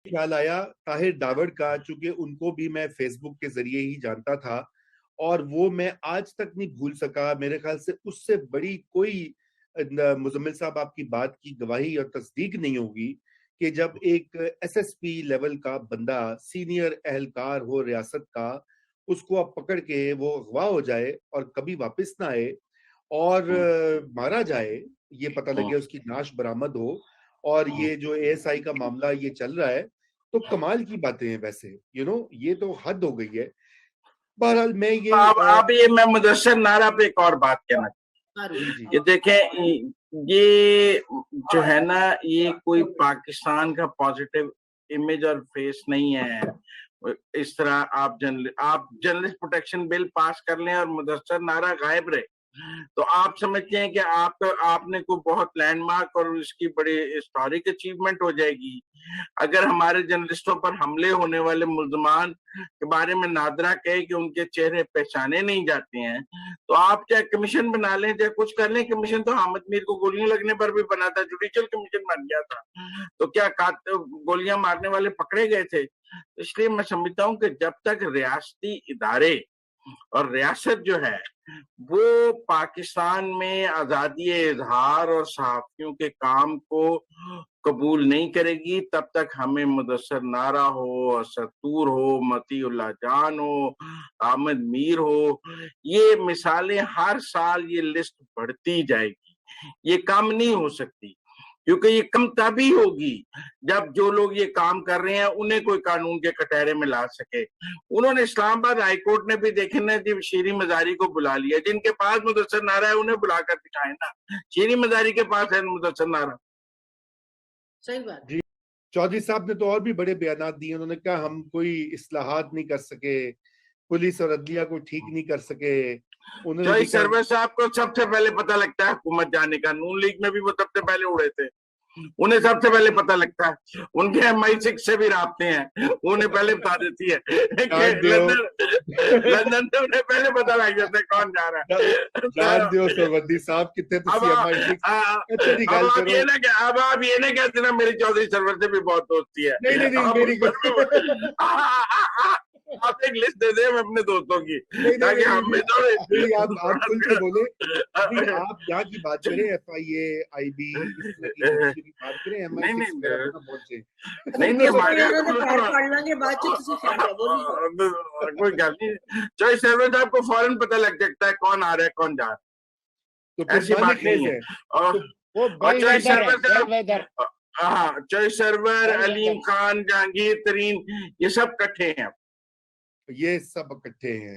ख्याल आया ताहिर दावड़ का, चूंकि उनको भी मैं फेसबुक के जरिए ही जानता था और वो मैं आज तक नहीं भूल सका। मेरे ख्याल से उससे बड़ी कोई मुजम्मिल साहब आपकी बात की गवाही और तस्दीक नहीं होगी कि जब एक एसएसपी लेवल का बंदा, सीनियर एहलकार हो रियासत का, उसको आप पकड़ के वो अगवा हो जाए और कभी वापस ना आए और मारा जाए, ये पता लगे, उसकी नाश बरामद हो, और ये जो एएसआई का मामला ये चल रहा है, तो कमाल की बातें हैं। वैसे ये तो हद हो गई है। बहरहाल मैं तो ये अब ये मैं मुदस्सिर नारा पे एक और बात कहना जी जी ये देखें, ये जो है ना, ये कोई पाकिस्तान का पॉजिटिव इमेज और फेस नहीं है। इस तरह आप जर्नलिस्ट प्रोटेक्शन बिल पास कर लें और मुदस्सिर नारा गायब रहे, तो आप समझते हैं कि आपने कोई बहुत लैंडमार्क और उसकी बड़ी हिस्टोरिक अचीवमेंट हो जाएगी। अगर हमारे जर्नलिस्टों पर हमले होने वाले मुल्जमान के बारे में नादरा कहे कि उनके चेहरे पहचाने नहीं जाते हैं, तो आप चाहे कमीशन बना लें, चाहे कुछ कर लें। कमीशन तो हामिद मीर को गोलियां लगने पर भी बना था, जुडिशियल कमीशन बन गया था। तो क्या गोलियां मारने वाले पकड़े गए थे? इसलिए मैं समझता हूँ कि जब तक रियासती इदारे और रियासत जो है वो पाकिस्तान में आजादी इजहार और सहाफियों के काम को कबूल नहीं करेगी, तब तक हमें मुदस्सिर नारा हो, असतूर हो, मतीउल्लाह जान हो, आमिद मीर हो, ये मिसालें हर साल ये लिस्ट बढ़ती जाएगी। ये कम नहीं हो सकती, क्योंकि ये कम तभी होगी जब जो लोग ये काम कर रहे हैं उन्हें कोई कानून के कटहरे में ला सके। उन्होंने इस्लामाबाद हाईकोर्ट ने भी देखे ना जी, शीरी मजारी को बुला लिया। जिनके पास मुदस्सिर नारा है उन्हें बुलाकर दिखाए ना। शीरी मजारी के पास है मुदस्सिर नारा। सही बात जी। चौधरी साहब ने तो और भी बड़े बयान दिए। उन्होंने कहा हम कोई इस्लाहात नहीं कर सके, पुलिस और अदलिया को ठीक नहीं कर सके। उन्होंने भी चॉइस सर्वर साहब को सबसे पहले पता लगता है हुकूमत जाने का। नून लीग में भी वो सबसे पहले उड़े थे, उन्हें सबसे पहले पता लगता है। उनके MI6 से भी राब्ते हैं, उन्हें पहले बता देती है कि लंदन से उन्हें पहले पता लग जाता है कौन जा रहा है। जान दियो सरवर्दी साहब, कितने अब आप ये ना कहते ना मेरी चौधरी सरवर से भी बहुत दोस्ती है। नहीं मेरी आप एक लिस्ट दे दें अपने दोस्तों की, ताकि हम भी आप खुल के बोले। आप यहाँ की बात करें, FIA IB इस तरह की बात करें, MI6 वगैरह ना पहुंचे। नहीं कोई गल नहीं। चॉइस सर्वर साहब को फौरन पता लग सकता है कौन आ रहा है कौन जा रहा है, ऐसी बात नहीं है। और चॉइस सर्वर साहब, हाँ, चॉइस सर्वर, अलीम खान, जहांगीर तरीन, ये सब इकट्ठे हैं, ये सब इकट्ठे हैं।